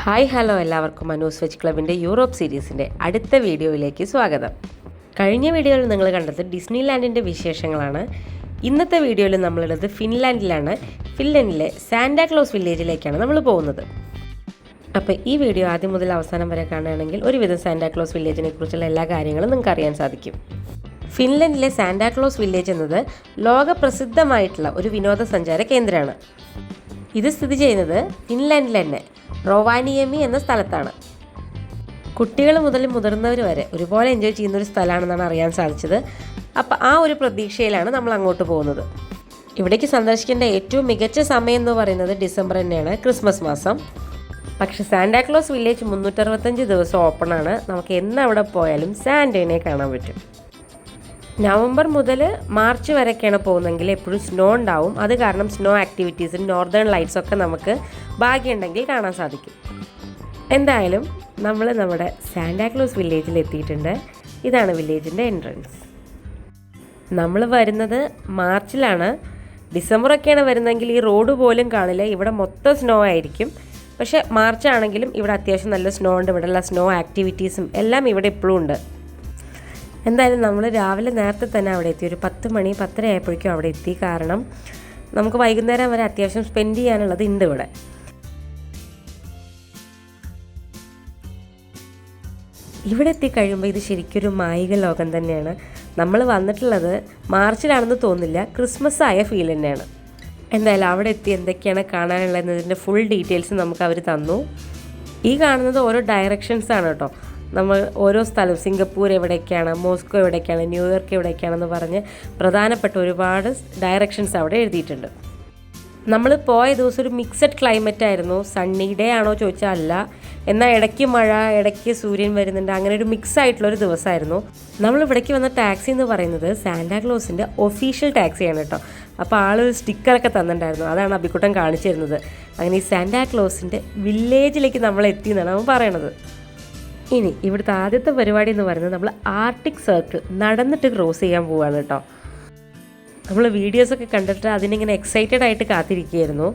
Hi hello എല്ലാവർക്കും Manu's veg ക്ലബിൻ്റെ Europe സീരീസിൻ്റെ അടുത്ത വീഡിയോയിലേക്ക് സ്വാഗതം. കഴിഞ്ഞ വീഡിയോയിൽ നിങ്ങൾ കണ്ടത് ഡിസ്നി ലാൻഡിൻ്റെ വിശേഷങ്ങളാണ്. ഇന്നത്തെ വീഡിയോയിൽ നമ്മളുള്ളത് ഫിൻലാൻഡിലാണ്. ഫിൻലാൻഡിലെ സാന്റാക്ലോസ് വില്ലേജിലേക്കാണ് നമ്മൾ പോകുന്നത്. അപ്പോൾ ഈ വീഡിയോ ആദ്യം മുതൽ അവസാനം വരെ കാണുകയാണെങ്കിൽ ഒരുവിധം സാന്റാക്ലോസ് വില്ലേജിനെ കുറിച്ചുള്ള എല്ലാ കാര്യങ്ങളും നിങ്ങൾക്ക് അറിയാൻ സാധിക്കും. ഫിൻലൻഡിലെ സാന്റാക്ലോസ് വില്ലേജ് എന്നത് ലോകപ്രസിദ്ധമായിട്ടുള്ള ഒരു വിനോദസഞ്ചാര കേന്ദ്രമാണ്. ഇത് സ്ഥിതി ചെയ്യുന്നത് ഫിൻലാൻഡിൽ തന്നെ റോവാനിയമി എന്ന സ്ഥലത്താണ്. കുട്ടികൾ മുതൽ മുതിർന്നവർ വരെ ഒരുപോലെ എൻജോയ് ചെയ്യുന്നൊരു സ്ഥലമാണെന്നാണ് അറിയാൻ സാധിച്ചത്. അപ്പോൾ ആ ഒരു പ്രതീക്ഷയിലാണ് നമ്മൾ അങ്ങോട്ട് പോകുന്നത്. ഇവിടേക്ക് സന്ദർശിക്കേണ്ട ഏറ്റവും മികച്ച സമയം എന്ന് പറയുന്നത് ഡിസംബർ തന്നെയാണ്, ക്രിസ്മസ് മാസം. പക്ഷേ സാന്റാക്ലോസ് വില്ലേജ് 365 ദിവസം ഓപ്പണാണ്. നമുക്ക് എന്നവിടെ പോയാലും സാന്റയെ കാണാൻ പറ്റും. നവംബർ മുതൽ മാർച്ച് വരെയൊക്കെയാണ് പോകുന്നതെങ്കിൽ എപ്പോഴും സ്നോ ഉണ്ടാവും. അത് കാരണം സ്നോ ആക്ടിവിറ്റീസും നോർത്തേൺ ലൈറ്റ്സൊക്കെ നമുക്ക് ഭാഗ്യമുണ്ടെങ്കിൽ കാണാൻ സാധിക്കും. എന്തായാലും നമ്മൾ നമ്മുടെ സാന്റാക്ലോസ് വില്ലേജിൽ എത്തിയിട്ടുണ്ട്. ഇതാണ് വില്ലേജിൻ്റെ എൻട്രൻസ്. നമ്മൾ വരുന്നത് മാർച്ചിലാണ്. ഡിസംബറൊക്കെയാണ് വരുന്നതെങ്കിൽ ഈ റോഡ് പോലും കാണില്ല, ഇവിടെ മൊത്തം സ്നോ ആയിരിക്കും. പക്ഷേ മാർച്ച് ആണെങ്കിലും ഇവിടെ അത്യാവശ്യം നല്ല സ്നോ ഉണ്ട്. ഇവിടെയുള്ള സ്നോ ആക്ടിവിറ്റീസും എല്ലാം ഇവിടെ ഇപ്പോഴും ഉണ്ട്. എന്തായാലും നമ്മൾ രാവിലെ നേരത്തെ തന്നെ അവിടെ എത്തി. ഒരു 10 മണി 10:30 ആയപ്പോഴേക്കും അവിടെ എത്തി. കാരണം നമുക്ക് വൈകുന്നേരം വരെ അത്യാവശ്യം സ്പെൻഡ് ചെയ്യാനുള്ളത് ഉണ്ട് ഇവിടെ. ഇവിടെ എത്തിക്കഴിയുമ്പോൾ ഇത് ശരിക്കൊരു മായിക ലോകം തന്നെയാണ്. നമ്മൾ വന്നിട്ടുള്ളത് മാർച്ചിലാണെന്ന് തോന്നില്ല, ക്രിസ്മസ് ആയ ഫീൽ തന്നെയാണ്. എന്തായാലും അവിടെ എത്തി എന്തൊക്കെയാണ് കാണാനുള്ളതെന്നതിൻ്റെ ഫുൾ ഡീറ്റെയിൽസ് നമുക്ക് അവർ തന്നു. ഈ കാണുന്നത് ഓരോ ഡയറക്ഷൻസാണ് കേട്ടോ. നമ്മൾ ഓരോ സ്ഥലവും സിംഗപ്പൂർ എവിടേക്കാണ്, മോസ്കോ എവിടേക്കാണ്, ന്യൂയോർക്ക് എവിടേക്കാണെന്ന് പറഞ്ഞ് പ്രധാനപ്പെട്ട ഒരുപാട് ഡയറക്ഷൻസ് അവിടെ എഴുതിയിട്ടുണ്ട്. നമ്മൾ പോയ ദിവസം ഒരു മിക്സഡ് ക്ലൈമറ്റ് ആയിരുന്നു. സണ്ണി ഡേ ആണോ ചോദിച്ചാൽ അല്ല, എന്നാൽ ഇടയ്ക്ക് മഴ, ഇടയ്ക്ക് സൂര്യൻ വരുന്നുണ്ട്. അങ്ങനെ ഒരു മിക്സ് ആയിട്ടുള്ളൊരു ദിവസമായിരുന്നു. നമ്മൾ ഇവിടേക്ക് വന്ന ടാക്സി എന്ന് പറയുന്നത് സാന്റാക്ലോസിൻ്റെ ഒഫീഷ്യൽ ടാക്സിയാണ് കേട്ടോ. അപ്പോൾ ആളൊരു സ്റ്റിക്കറൊക്കെ തന്നിട്ടുണ്ടായിരുന്നു, അതാണ് അബിക്കുട്ടൻ കാണിച്ചു തരുന്നത്. അങ്ങനെ ഈ സാന്റാക്ലോസിൻ്റെ വില്ലേജിലേക്ക് നമ്മൾ എത്തി എന്നാണ് അവൻ പറയണത്. ഇനി ഇവിടുത്തെ ആദ്യത്തെ പരിപാടി എന്ന് പറയുന്നത് നമ്മൾ ആർട്ടിക് സർക്കിൾ നടന്നിട്ട് ക്രോസ് ചെയ്യാൻ പോവുകയാണ് കേട്ടോ. നമ്മൾ വീഡിയോസൊക്കെ കണ്ടിട്ട് അതിനിങ്ങനെ എക്സൈറ്റഡ് ആയിട്ട് കാത്തിരിക്കുകയായിരുന്നു.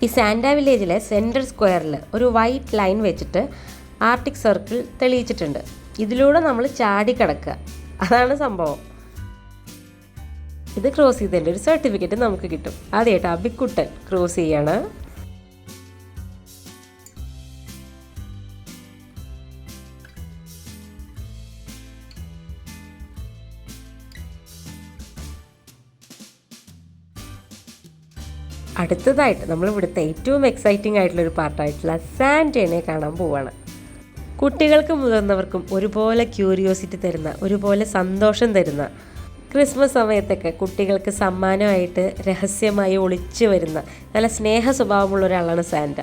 ഈ സാന്റാ വില്ലേജിലെ സെൻട്രൽ സ്ക്വയറിൽ ഒരു വൈറ്റ് ലൈൻ വെച്ചിട്ട് ആർട്ടിക് സർക്കിൾ തെളിയിച്ചിട്ടുണ്ട്. ഇതിലൂടെ നമ്മൾ ചാടിക്കടക്കുക, അതാണ് സംഭവം. ഇത് ക്രോസ് ചെയ്തതിൻ്റെ ഒരു സർട്ടിഫിക്കറ്റ് നമുക്ക് കിട്ടും. ആദ്യമായിട്ട് അബിക്കുട്ടൻ ക്രോസ് ചെയ്യാണ്. അടുത്തതായിട്ട് നമ്മൾ ഇവിടുത്തെ ഏറ്റവും എക്സൈറ്റിംഗ് ആയിട്ടുള്ളൊരു പാർട്ടായിട്ടുള്ള സാന്റയെ കാണാൻ പോവുകയാണ്. കുട്ടികൾക്കും മുതിർന്നവർക്കും ഒരുപോലെ ക്യൂരിയോസിറ്റി തരുന്ന, ഒരുപോലെ സന്തോഷം തരുന്ന, ക്രിസ്മസ് സമയത്തൊക്കെ കുട്ടികൾക്ക് സമ്മാനമായിട്ട് രഹസ്യമായി ഒളിച്ചു വരുന്ന നല്ല സ്നേഹ സ്വഭാവമുള്ള ഒരാളാണ് സാന്റ.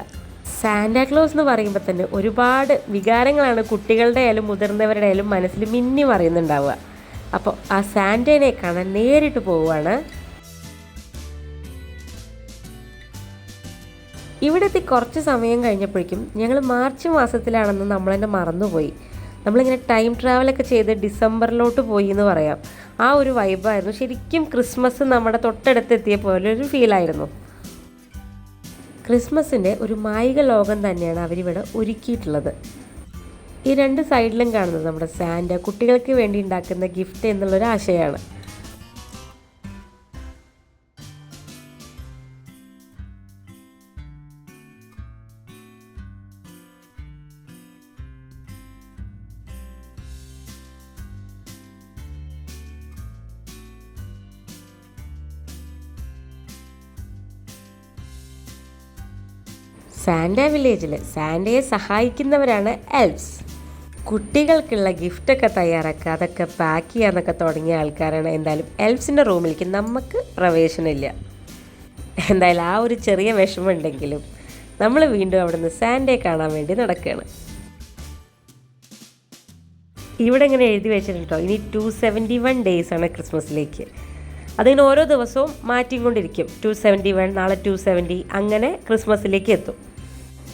സാന്റാക്ലോസ് എന്ന് പറയുമ്പോൾ തന്നെ ഒരുപാട് വികാരങ്ങളാണ് കുട്ടികളുടെ ആയാലും മുതിർന്നവരുടെ ആയാലും മനസ്സിൽ മിന്നി മറിയുന്നുണ്ടാവുക. അപ്പോൾ ആ സാന്റയെ കാണാൻ നേരിട്ട് പോവുകയാണ്. ഇവിടെ എത്തി കുറച്ച് സമയം കഴിഞ്ഞപ്പോഴേക്കും ഞങ്ങൾ മാർച്ച് മാസത്തിലാണെന്ന് നമ്മൾ തന്നെ മറന്നുപോയി. നമ്മളിങ്ങനെ ടൈം ട്രാവലൊക്കെ ചെയ്ത് ഡിസംബറിലോട്ട് പോയി എന്ന് പറയാം. ആ ഒരു വൈബായിരുന്നു. ശരിക്കും ക്രിസ്മസ് നമ്മുടെ തൊട്ടടുത്തെത്തിയ പോലെ ഒരു ഫീലായിരുന്നു. ക്രിസ്മസിൻ്റെ ഒരു മായിക ലോകം തന്നെയാണ് അവരിവിടെ ഒരുക്കിയിട്ടുള്ളത്. ഈ 2 സൈഡിലും കാണുന്നത് നമ്മുടെ സാന്റ കുട്ടികൾക്ക് വേണ്ടി ഉണ്ടാക്കുന്ന ഗിഫ്റ്റ് എന്നുള്ളൊരു ആശയമാണ്. സാന്റാ വില്ലേജിൽ സാന്റയെ സഹായിക്കുന്നവരാണ് എൽഫ്സ്. കുട്ടികൾക്കുള്ള ഗിഫ്റ്റൊക്കെ തയ്യാറാക്കുക, അതൊക്കെ പാക്ക് ചെയ്യാനൊക്കെ തുടങ്ങിയ ആൾക്കാരാണ്. എന്തായാലും എൽഫ്സിൻ്റെ റൂമിലേക്ക് നമുക്ക് പ്രവേശനമില്ല. എന്തായാലും ആ ഒരു ചെറിയ വിഷമമുണ്ടെങ്കിലും നമ്മൾ വീണ്ടും അവിടെ നിന്ന് സാന്റയെ കാണാൻ വേണ്ടി നടക്കുകയാണ്. ഇവിടെ ഇങ്ങനെ എഴുതി വെച്ചിട്ടുണ്ടോ, ഇനി 271 ഡേയ്സാണ് ക്രിസ്മസിലേക്ക്. അതിങ്ങനെ ഓരോ ദിവസവും മാറ്റിക്കൊണ്ടിരിക്കും. 271, നാളെ 270, അങ്ങനെ ക്രിസ്മസിലേക്ക് എത്തും.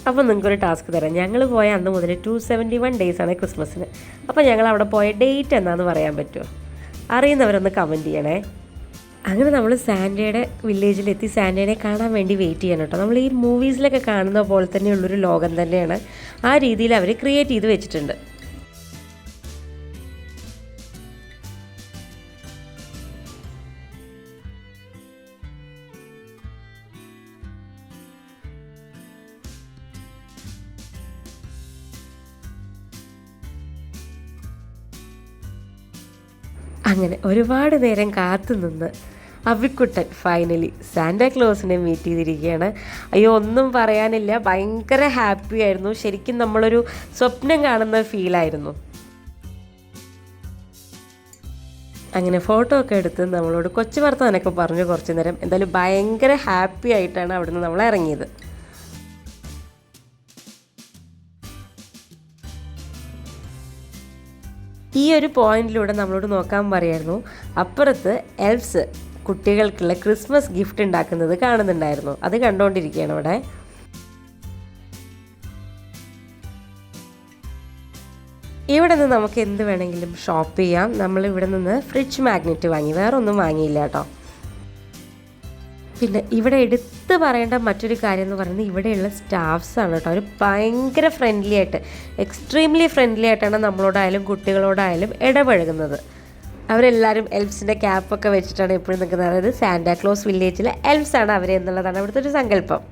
അപ്പോൾ നിങ്ങൾക്കൊരു ടാസ്ക് തരാം. ഞങ്ങൾ പോയ അന്ന് മുതൽ 271 ഡേയ്സാണ് ക്രിസ്മസിന്. അപ്പോൾ ഞങ്ങൾ അവിടെ പോയ ഡേറ്റ് എന്നാന്ന് പറയാൻ പറ്റുമോ? അറിയുന്നവരൊന്ന് കമൻറ്റ് ചെയ്യണേ. അങ്ങനെ നമ്മൾ സാൻഡയുടെ വില്ലേജിലെത്തി സാൻഡേനെ കാണാൻ വേണ്ടി വെയിറ്റ് ചെയ്യണം കേട്ടോ. നമ്മൾ ഈ മൂവീസിലൊക്കെ കാണുന്ന പോലെ തന്നെയുള്ളൊരു ലോകം തന്നെയാണ്. ആ രീതിയിൽ അവർ ക്രിയേറ്റ് ചെയ്ത് വെച്ചിട്ടുണ്ട്. അങ്ങനെ ഒരുപാട് നേരം കാത്തു നിന്ന് അവിക്കുട്ടൻ ഫൈനലി സാന്റാക്ലോസിനെ മീറ്റ് ചെയ്തിരിക്കുകയാണ്. അയ്യോ, ഒന്നും പറയാനില്ല, ഭയങ്കര ഹാപ്പി ആയിരുന്നു. ശരിക്കും നമ്മളൊരു സ്വപ്നം കാണുന്ന ഫീലായിരുന്നു. അങ്ങനെ ഫോട്ടോ ഒക്കെ എടുത്ത് നമ്മളോട് കൊച്ചു വർത്താനൊക്കെ പറഞ്ഞു കുറച്ച് നേരം. എന്തായാലും ഭയങ്കര ഹാപ്പി ആയിട്ടാണ് അവിടുന്ന് നമ്മൾ ഇറങ്ങിയത്. ഈ ഒരു പോയിന്റിലൂടെ നമ്മളോട് നോക്കാൻ പറയായിരുന്നു. അപ്പുറത്ത് എൽഫ്സ് കുട്ടികൾക്കുള്ള ക്രിസ്മസ് ഗിഫ്റ്റ് ഉണ്ടാക്കുന്നത് കാണുന്നുണ്ടായിരുന്നു. അത് കണ്ടുകൊണ്ടിരിക്കുകയാണ് അവിടെ. ഇവിടെ നിന്ന് നമുക്ക് എന്ത് വേണമെങ്കിലും ഷോപ്പ് ചെയ്യാം. നമ്മൾ ഇവിടെ നിന്ന് ഫ്രിഡ്ജ് മാഗ്നറ്റ് വാങ്ങി, വേറെ ഒന്നും വാങ്ങിയില്ല കേട്ടോ. പിന്നെ ഇവിടെ എടുത്ത് പറയേണ്ട മറ്റൊരു കാര്യം എന്ന് പറയുന്നത് ഇവിടെയുള്ള സ്റ്റാഫ്സാണ് കേട്ടോ. അവർ ഭയങ്കര ഫ്രണ്ട്ലി ആയിട്ട്, എക്സ്ട്രീംലി ഫ്രണ്ട്ലി ആയിട്ടാണ് നമ്മളോടായാലും കുട്ടികളോടായാലും ഇടപഴകുന്നത്. അവരെല്ലാവരും എൽഫ്സിൻ്റെ ക്യാപ്പൊക്കെ വെച്ചിട്ടാണ് എപ്പോഴും നിൽക്കുന്നത്. അതായത് സാന്റാക്ലോസ് വില്ലേജിലെ എൽഫ്സാണ് അവർ എന്നുള്ളതാണ് അവിടുത്തെ ഒരു സങ്കല്പം.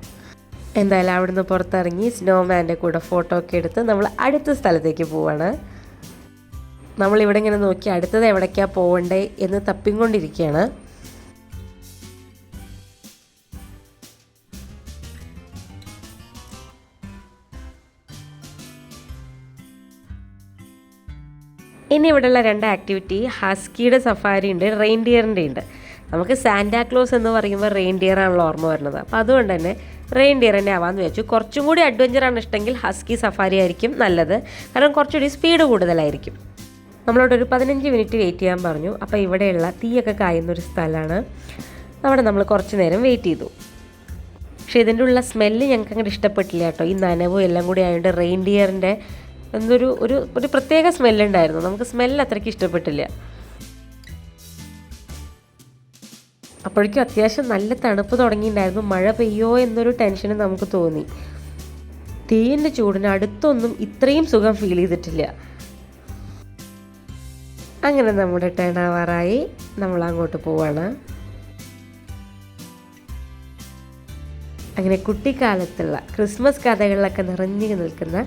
എന്തായാലും അവിടുന്ന് പുറത്തിറങ്ങി സ്നോമാൻ്റെ കൂടെ ഫോട്ടോ ഒക്കെ എടുത്ത് നമ്മൾ അടുത്ത സ്ഥലത്തേക്ക് പോവാണ്. നമ്മളിവിടെ ഇങ്ങനെ നോക്കി അടുത്തത് എവിടേക്കാണ് പോകണ്ടേ എന്ന് തപ്പിക്കൊണ്ടിരിക്കുകയാണ്. ഇനി ഇവിടെയുള്ള രണ്ട് ആക്ടിവിറ്റി, ഹസ്കിയുടെ സഫാരി ഉണ്ട്, റെയിൻഡിയറിൻ്റെ ഉണ്ട്. നമുക്ക് സാന്റാക്ലോസ് എന്ന് പറയുമ്പോൾ റെയിൻഡിയർ ആണല്ലോ ഓർമ്മ വരുന്നത്. അപ്പോൾ അതുകൊണ്ട് തന്നെ റെയിൻഡിയർ തന്നെ ആവാമെന്ന് വെച്ചു. കുറച്ചും കൂടി അഡ്വഞ്ചറാണ് ഇഷ്ടമെങ്കിൽ ഹസ്കി സഫാരി ആയിരിക്കും നല്ലത്, കാരണം കുറച്ചുകൂടി സ്പീഡ് കൂടുതലായിരിക്കും. നമ്മളോടൊരു 15 മിനിറ്റ് വെയിറ്റ് ചെയ്യാൻ പറഞ്ഞു. അപ്പോൾ ഇവിടെയുള്ള തീയൊക്കെ കായുന്നൊരു സ്ഥലമാണ്. അവിടെ നമ്മൾ കുറച്ച് നേരം വെയിറ്റ് ചെയ്തു. പക്ഷേ ഇതിൻ്റെ ഉള്ള സ്മെല്ല് ഞങ്ങൾക്ക് അങ്ങോട്ട് ഇഷ്ടപ്പെട്ടില്ല കേട്ടോ. ഈ നനവും എല്ലാം കൂടി ആയതുകൊണ്ട് റെയിൻഡിയറിൻ്റെ ഒരു പ്രത്യേക സ്മെല്ലുണ്ടായിരുന്നു. നമുക്ക് സ്മെല്ല് അത്രയ്ക്ക് ഇഷ്ടപ്പെട്ടില്ല. അപ്പോഴേക്കും അത്യാവശ്യം നല്ല തണുപ്പ് തുടങ്ങിയിട്ടുണ്ടായിരുന്നു. മഴ പെയ്യോ എന്നൊരു ടെൻഷന് നമുക്ക് തോന്നി. തീയിൻ്റെ ചൂടിന് അടുത്തൊന്നും ഇത്രയും സുഖം ഫീൽ ചെയ്തിട്ടില്ല. അങ്ങനെ നമ്മുടെ ടേൺ ആവാറായി, നമ്മൾ അങ്ങോട്ട് പോവാണ്. അങ്ങനെ കുട്ടിക്കാലത്തുള്ള ക്രിസ്മസ് കഥകളിലൊക്കെ നിറഞ്ഞു നിൽക്കുന്ന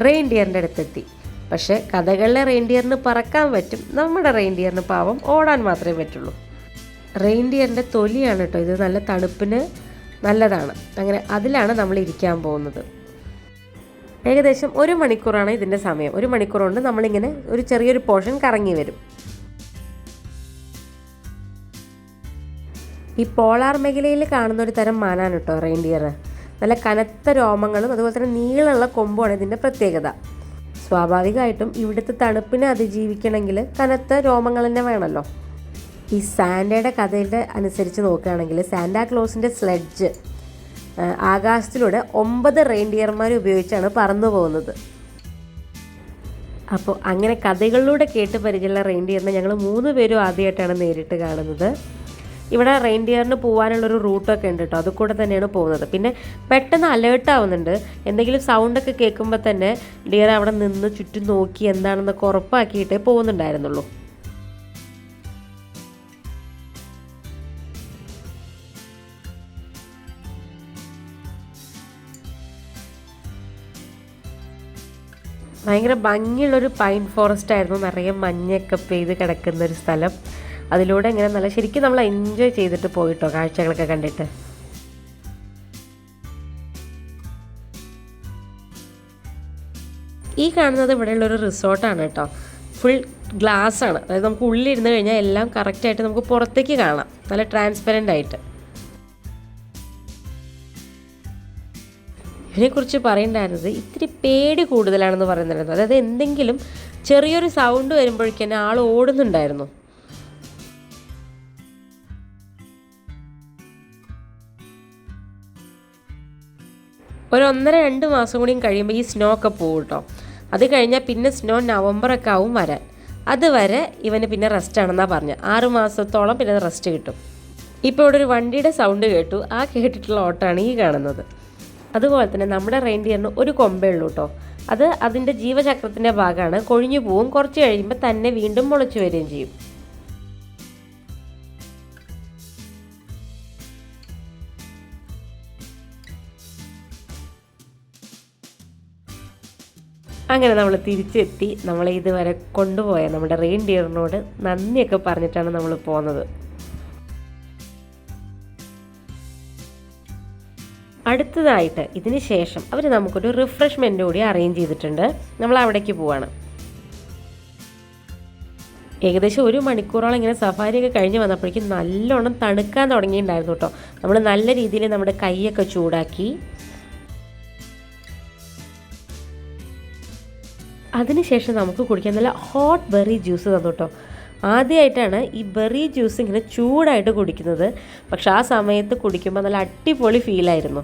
റെയിൻഡിയറിൻ്റെ അടുത്തെത്തി. പക്ഷേ കഥകളിലെ റെയിൻഡിയറിന് പറക്കാൻ പറ്റും, നമ്മുടെ റെയിൻഡിയറിന് പാവം ഓടാൻ മാത്രമേ പറ്റുള്ളൂ. റെയിൻഡിയറിൻ്റെ തൊലിയാണ് കേട്ടോ ഇത്, നല്ല തണുപ്പിന് നല്ലതാണ്. അങ്ങനെ അതിലാണ് നമ്മൾ ഇരിക്കാൻ പോകുന്നത്. ഏകദേശം 1 മണിക്കൂറാണ് ഇതിൻ്റെ സമയം. 1 മണിക്കൂർ കൊണ്ട് നമ്മളിങ്ങനെ ഒരു ചെറിയൊരു പോർഷൻ കറങ്ങി വരും. ഈ പോളാർ മേഖലയിൽ കാണുന്ന ഒരു തരം മാനാണ് കേട്ടോ റെയിൻഡിയർ. നല്ല കനത്ത രോമങ്ങളും അതുപോലെ തന്നെ നീളമുള്ള കൊമ്പുമാണ് ഇതിൻ്റെ പ്രത്യേകത. സ്വാഭാവികമായിട്ടും ഇവിടുത്തെ തണുപ്പിനെ അതിജീവിക്കണമെങ്കിൽ കനത്ത രോമങ്ങൾ തന്നെ വേണമല്ലോ. ഈ സാന്റയുടെ കഥയുടെ അനുസരിച്ച് നോക്കുകയാണെങ്കിൽ സാന്റാക്ലോസിൻ്റെ സ്ലെഡ്ജ് ആകാശത്തിലൂടെ 9 റെയിൻഡിയർമാർ ഉപയോഗിച്ചാണ് പറന്നു പോകുന്നത്. അപ്പോൾ അങ്ങനെ കഥകളിലൂടെ കേട്ട് പരിചയമുള്ള റെയിൻഡിയറിനെ ഞങ്ങൾ 3 പേരും ആദ്യമായിട്ടാണ് നേരിട്ട് കാണുന്നത്. ഇവിടെ റെയിൻഡിയറിന് പോകാനുള്ളൊരു റൂട്ടൊക്കെ ഉണ്ട് കേട്ടോ, അതുകൂടെ തന്നെയാണ് പോകുന്നത്. പിന്നെ പെട്ടെന്ന് അലേർട്ട് ആവുന്നുണ്ട്. എന്തെങ്കിലും സൗണ്ടൊക്കെ കേൾക്കുമ്പോൾ തന്നെ ഡിയർ അവിടെ നിന്ന് ചുറ്റും നോക്കി എന്താണെന്നൊക്കെ ഉറപ്പാക്കിയിട്ടേ പോകുന്നുണ്ടായിരുന്നുള്ളൂ. ഭയങ്കര ഭംഗിയുള്ളൊരു പൈൻ ഫോറസ്റ്റ് ആയിരുന്നു, നിറയെ മഞ്ഞൊക്കെ പെയ്ത് കിടക്കുന്നൊരു സ്ഥലം. അതിലൂടെ ഇങ്ങനെ നല്ല ശരിക്കും നമ്മൾ എൻജോയ് ചെയ്തിട്ട് പോയിട്ടോ കാഴ്ചകളൊക്കെ കണ്ടിട്ട്. ഈ കാണുന്നത് ഇവിടെയുള്ളൊരു റിസോർട്ടാണ് കേട്ടോ. ഫുൾ ഗ്ലാസ് ആണ്, അതായത് നമുക്ക് ഉള്ളിലിരുന്ന് കഴിഞ്ഞാൽ എല്ലാം കറക്റ്റായിട്ട് നമുക്ക് പുറത്തേക്ക് കാണാം, നല്ല ട്രാൻസ്പെറൻ്റ് ആയിട്ട്. ഇതിനെക്കുറിച്ച് പറയേണ്ടായിരുന്നത് ഇത്തിരി പേടി കൂടുതലാണെന്ന് പറയുന്നുണ്ടായിരുന്നു. അതായത് എന്തെങ്കിലും ചെറിയൊരു സൗണ്ട് വരുമ്പോഴേക്കും ആൾ ഓടുന്നുണ്ടായിരുന്നു. ഒരു 1-2 മാസം കൂടിയും കഴിയുമ്പോൾ ഈ സ്നോ ഒക്കെ പോകും കേട്ടോ. അത് കഴിഞ്ഞാൽ പിന്നെ സ്നോ നവംബറൊക്കെ ആവും വരാൻ. അതുവരെ ഇവന് പിന്നെ റെസ്റ്റ് ആണെന്നാണ് പറഞ്ഞത്. 6 മാസത്തോളം പിന്നെ റെസ്റ്റ് കിട്ടും. ഇപ്പോൾ ഇവിടെ ഒരു വണ്ടിയുടെ സൗണ്ട് കേട്ടു. ആ കേട്ടിട്ടുള്ള ഓട്ടമാണ് ഈ കാണുന്നത്. അതുപോലെ തന്നെ നമ്മുടെ റെയിൻഡിയറിന് ഒരു കൊമ്പേ ഉള്ളൂ കേട്ടോ. അത് അതിൻ്റെ ജീവചക്രത്തിൻ്റെ ഭാഗമാണ്. കൊഴിഞ്ഞു പോവും. കുറച്ച് കഴിയുമ്പോൾ തന്നെ വീണ്ടും മുളച്ചു വരികയും ചെയ്യും. അങ്ങനെ നമ്മൾ തിരിച്ചെത്തി. നമ്മളെ ഇതുവരെ കൊണ്ടുപോയ നമ്മുടെ റെയിൻഡിയറിനോട് നന്ദിയൊക്കെ പറഞ്ഞിട്ടാണ് നമ്മൾ പോകുന്നത്. അടുത്തതായിട്ട് ഇതിന് ശേഷം അവർ നമുക്കൊരു റിഫ്രഷ്മെൻ്റ് കൂടി അറേഞ്ച് ചെയ്തിട്ടുണ്ട്. നമ്മൾ അവിടേക്ക് പോവാണ്. ഏകദേശം 1 മണിക്കൂറോളം ഇങ്ങനെ സഫാരിയൊക്കെ കഴിഞ്ഞ് വന്നപ്പോഴേക്കും നല്ലോണം തണുക്കാൻ തുടങ്ങിയിട്ടുണ്ടായിരുന്നു കേട്ടോ. നമ്മൾ നല്ല രീതിയിൽ നമ്മുടെ കൈയൊക്കെ ചൂടാക്കി. അതിനുശേഷം നമുക്ക് കുടിക്കാൻ നല്ല ഹോട്ട് ബെറി ജ്യൂസ് തന്നു കേട്ടോ. ആദ്യമായിട്ടാണ് ഈ ബെറി ജ്യൂസ് ഇങ്ങനെ ചൂടായിട്ട് കുടിക്കുന്നത്. പക്ഷെ ആ സമയത്ത് കുടിക്കുമ്പോൾ നല്ല അടിപൊളി ഫീലായിരുന്നു.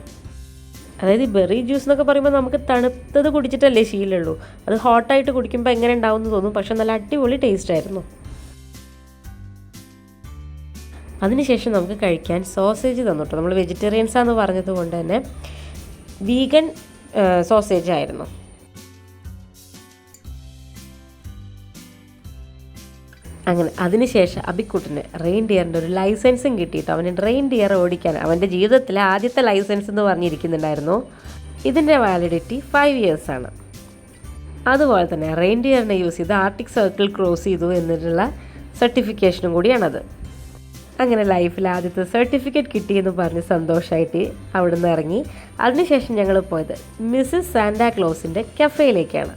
അതായത് ഈ ബെറി ജ്യൂസ് എന്നൊക്കെ പറയുമ്പോൾ നമുക്ക് തണുത്തത് കുടിച്ചിട്ടല്ലേ ശീലമുള്ളൂ. അത് ഹോട്ടായിട്ട് കുടിക്കുമ്പോൾ എങ്ങനെ ഉണ്ടാവും എന്ന് തോന്നും. പക്ഷെ നല്ല അടിപൊളി ടേസ്റ്റ് ആയിരുന്നു. അതിനുശേഷം നമുക്ക് കഴിക്കാൻ സോസേജ് തന്നു കേട്ടോ. നമ്മൾ വെജിറ്റേറിയൻസാന്ന് പറഞ്ഞത് കൊണ്ട് തന്നെ വീഗൻ സോസേജ് ആയിരുന്നു. അങ്ങനെ അതിനുശേഷം അബിക്കുട്ടന് റെയിൻഡിയറിൻ്റെ ഒരു ലൈസൻസും കിട്ടിയിട്ട് അവന് റെയിൻഡിയർ ഓടിക്കാൻ അവൻ്റെ ജീവിതത്തിലെ ആദ്യത്തെ ലൈസൻസ് എന്ന് പറഞ്ഞിരിക്കുന്നുണ്ടായിരുന്നു. ഇതിൻ്റെ വാലിഡിറ്റി 5 years ആണ്. അതുപോലെ തന്നെ റെയിൻഡിയറിനെ യൂസ് ചെയ്ത് ആർട്ടിക് സർക്കിൾ ക്രോസ് ചെയ്തു എന്നിട്ടുള്ള സർട്ടിഫിക്കേഷനും കൂടിയാണത്. അങ്ങനെ ലൈഫിൽ ആദ്യത്തെ സർട്ടിഫിക്കറ്റ് കിട്ടിയെന്ന് പറഞ്ഞ് സന്തോഷമായിട്ട് അവിടെ നിന്ന് ഇറങ്ങി. അതിനുശേഷം ഞങ്ങൾ പോയത് മിസ്സസ് സാന്റാക്ലോസിൻ്റെ കഫേയിലേക്കാണ്.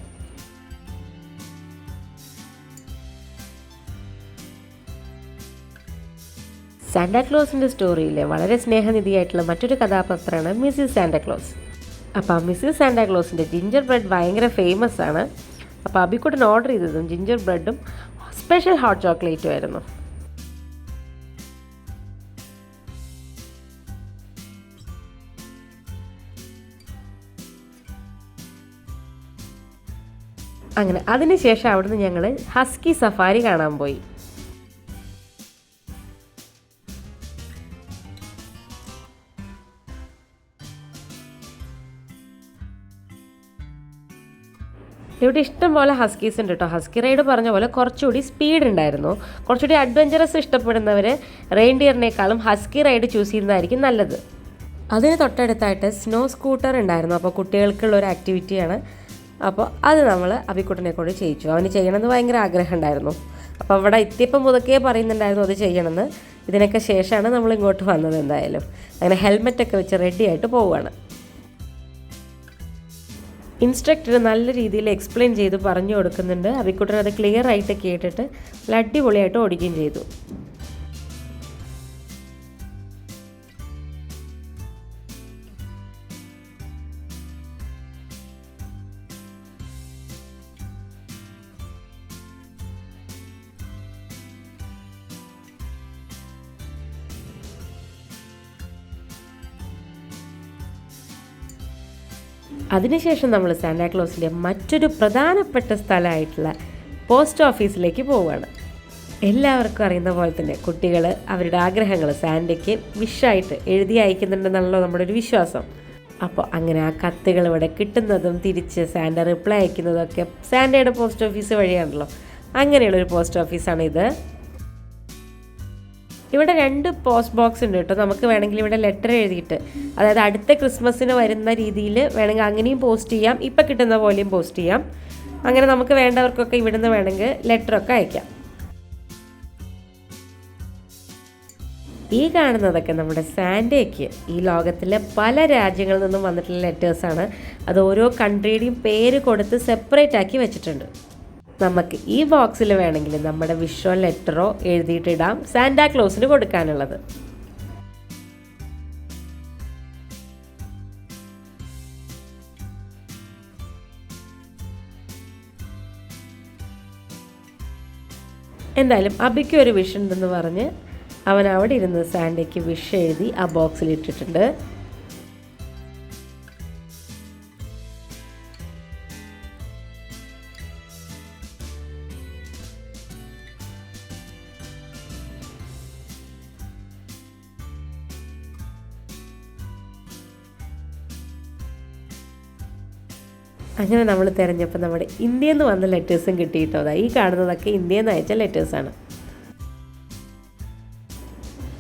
സാന്റാക്ലോസിൻ്റെ സ്റ്റോറിയിലെ വളരെ സ്നേഹനിധിയായിട്ടുള്ള മറ്റൊരു കഥാപാത്രമാണ് മിസ്സിസ് സാന്റാക്ലോസ്. അപ്പോൾ മിസ്സിസ് സാന്റാക്ലോസിൻ്റെ ജിഞ്ചർ ബ്രെഡ് ഭയങ്കര ഫേമസ് ആണ്. അപ്പോൾ അബിക്കുട്ടൻ ഓർഡർ ചെയ്തതും ജിഞ്ചർ ബ്രെഡും സ്പെഷ്യൽ ഹോട്ട് ചോക്ലേറ്റും ആയിരുന്നു. അങ്ങനെ അതിനുശേഷം അവിടുന്ന് ഞങ്ങൾ ഹസ്കി സഫാരി കാണാൻ പോയി. ഇവിടെ ഇഷ്ടംപോലെ ഹസ്കീസ് ഉണ്ട് കേട്ടോ. ഹസ്കി റൈഡ് പറഞ്ഞ പോലെ കുറച്ചുകൂടി സ്പീഡ് ഉണ്ടായിരുന്നു. കുറച്ചുകൂടി അഡ്വഞ്ചറസ് ഇഷ്ടപ്പെടുന്നവർ റെയിൻഡിയറിനേക്കാളും ഹസ്കി റൈഡ് ചൂസ് ചെയ്യുന്നതായിരിക്കും നല്ലത്. അതിന് തൊട്ടടുത്തായിട്ട് സ്നോ സ്കൂട്ടർ ഉണ്ടായിരുന്നു. അപ്പോൾ കുട്ടികൾക്കുള്ള ഒരു ആക്ടിവിറ്റിയാണ്. അപ്പോൾ അത് നമ്മൾ അബിക്കുട്ടനെ കൊണ്ട് ചെയ്യിച്ചു. അവന് ചെയ്യണമെന്ന് ഭയങ്കര ആഗ്രഹം ഉണ്ടായിരുന്നു. അപ്പോൾ അവിടെ എത്തിയപ്പം മുതക്കേ പറയുന്നുണ്ടായിരുന്നു അത് ചെയ്യണമെന്ന്. ഇതിനൊക്കെ ശേഷമാണ് നമ്മൾ ഇങ്ങോട്ട് വന്നത്. എന്തായാലും അങ്ങനെ ഹെൽമെറ്റൊക്കെ വെച്ച് റെഡി ആയിട്ട് പോവുകയാണ്. ഇൻസ്ട്രക്ടർ നല്ല രീതിയിൽ എക്സ്പ്ലെയിൻ ചെയ്ത് പറഞ്ഞു കൊടുക്കുന്നുണ്ട്. അബിക്കുട്ടൻ അത് ക്ലിയർ ആയിട്ട് കേട്ടിട്ട് നല്ല അടിപൊളിയായിട്ട് ഓടിക്കുകയും ചെയ്തു. അതിനുശേഷം നമ്മൾ സാന്റാക്ലോസിലെ മറ്റൊരു പ്രധാനപ്പെട്ട സ്ഥലമായിട്ടുള്ള പോസ്റ്റ് ഓഫീസിലേക്ക് പോവുകയാണ്. എല്ലാവർക്കും അറിയുന്ന പോലെ തന്നെ കുട്ടികൾ അവരുടെ ആഗ്രഹങ്ങൾ സാന്റയ്ക്ക് വിഷായിട്ട് എഴുതി അയക്കുന്നുണ്ടെന്നാണല്ലോ നമ്മുടെ ഒരു വിശ്വാസം. അപ്പോൾ അങ്ങനെ ആ കത്തുകൾ ഇവിടെ കിട്ടുന്നതും തിരിച്ച് സാന്റ റിപ്ലൈ അയക്കുന്നതൊക്കെ സാന്റയുടെ പോസ്റ്റ് ഓഫീസ് വഴിയാണല്ലോ. അങ്ങനെയുള്ളൊരു പോസ്റ്റ് ഓഫീസാണിത്. ഇവിടെ 2 പോസ്റ്റ് ബോക്സ് ഉണ്ട് കേട്ടോ. നമുക്ക് വേണമെങ്കിൽ ഇവിടെ ലെറ്റർ എഴുതിയിട്ട്, അതായത് അടുത്ത ക്രിസ്മസിന് വരുന്ന രീതിയിൽ വേണമെങ്കിൽ അങ്ങനെയും പോസ്റ്റ് ചെയ്യാം. ഇപ്പം കിട്ടുന്ന പോലെയും പോസ്റ്റ് ചെയ്യാം. അങ്ങനെ നമുക്ക് വേണ്ടവർക്കൊക്കെ ഇവിടുന്ന് വേണമെങ്കിൽ ലെറ്ററൊക്കെ അയക്കാം. ഈ കാണുന്നതൊക്കെ നമ്മുടെ സാന്റയ്ക്ക് ഈ ലോകത്തിലെ പല രാജ്യങ്ങളിൽ നിന്നും വന്നിട്ടുള്ള ലെറ്റേഴ്സാണ്. അത് ഓരോ കൺട്രിയുടെയും പേര് കൊടുത്ത് സെപ്പറേറ്റ് ആക്കി വെച്ചിട്ടുണ്ട്. നമുക്ക് ഈ ബോക്സിൽ വേണമെങ്കിൽ നമ്മുടെ വിഷ്വോ ലെറ്ററോ എഴുതിയിട്ടിടാം സാന്റാക്ലോസിന് കൊടുക്കാനുള്ളത്. എന്തായാലും അബിക്ക് ഒരു വിഷ് ഉണ്ടെന്ന് പറഞ്ഞ് അവൻ അവിടെ ഇരുന്ന് സാന്റയ്ക്ക് വിഷ് എഴുതി ആ ബോക്സിൽ ഇട്ടിട്ടുണ്ട്. അങ്ങനെ നമ്മൾ തിരഞ്ഞപ്പോൾ നമ്മുടെ ഇന്ത്യയിൽ നിന്ന് വന്ന ലെറ്റേഴ്സും കിട്ടിയിട്ടോ. ഈ കാണുന്നതൊക്കെ ഇന്ത്യയിൽ നിന്ന് അയച്ച ലെറ്റേഴ്സാണ്.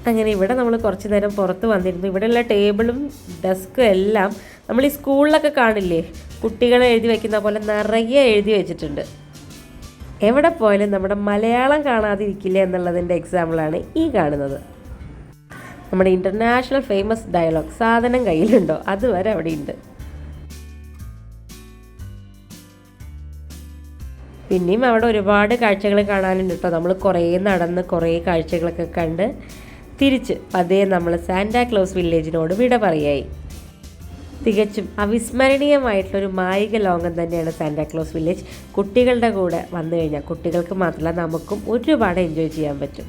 അങ്ങനെ ഇവിടെ നമ്മൾ കുറച്ച് നേരം പുറത്ത് വന്നിരുന്നു. ഇവിടെയുള്ള ടേബിളും ഡെസ്കും എല്ലാം നമ്മൾ ഈ സ്കൂളിലൊക്കെ കാണില്ലേ, കുട്ടികളെ എഴുതി വയ്ക്കുന്ന പോലെ നിറയെ എഴുതി വെച്ചിട്ടുണ്ട്. എവിടെ പോയാലും നമ്മുടെ മലയാളം കാണാതിരിക്കില്ല എന്നുള്ളതിൻ്റെ എക്സാമ്പിളാണ് ഈ കാണുന്നത്. നമ്മുടെ ഇൻ്റർനാഷണൽ ഫേമസ് ഡയലോഗ് സാധനം കയ്യിലുണ്ടോ അതുവരെ അവിടെ ഉണ്ട്. പിന്നെയും അവിടെ ഒരുപാട് കാഴ്ചകൾ കാണാനുണ്ട് കേട്ടോ. നമ്മൾ കുറേ നടന്ന് കുറേ കാഴ്ചകളൊക്കെ കണ്ട് തിരിച്ച് പതിയെ നമ്മൾ സാന്റാക്ലോസ് വില്ലേജിനോട് വിട പറയായി. തികച്ചും അവിസ്മരണീയമായിട്ടുള്ളൊരു മായിക ലോകം തന്നെയാണ് സാന്റാക്ലോസ് വില്ലേജ്. കുട്ടികളുടെ കൂടെ വന്നു കഴിഞ്ഞാൽ കുട്ടികൾക്ക് മാത്രമല്ല നമുക്കും ഒരുപാട് എൻജോയ് ചെയ്യാൻ പറ്റും.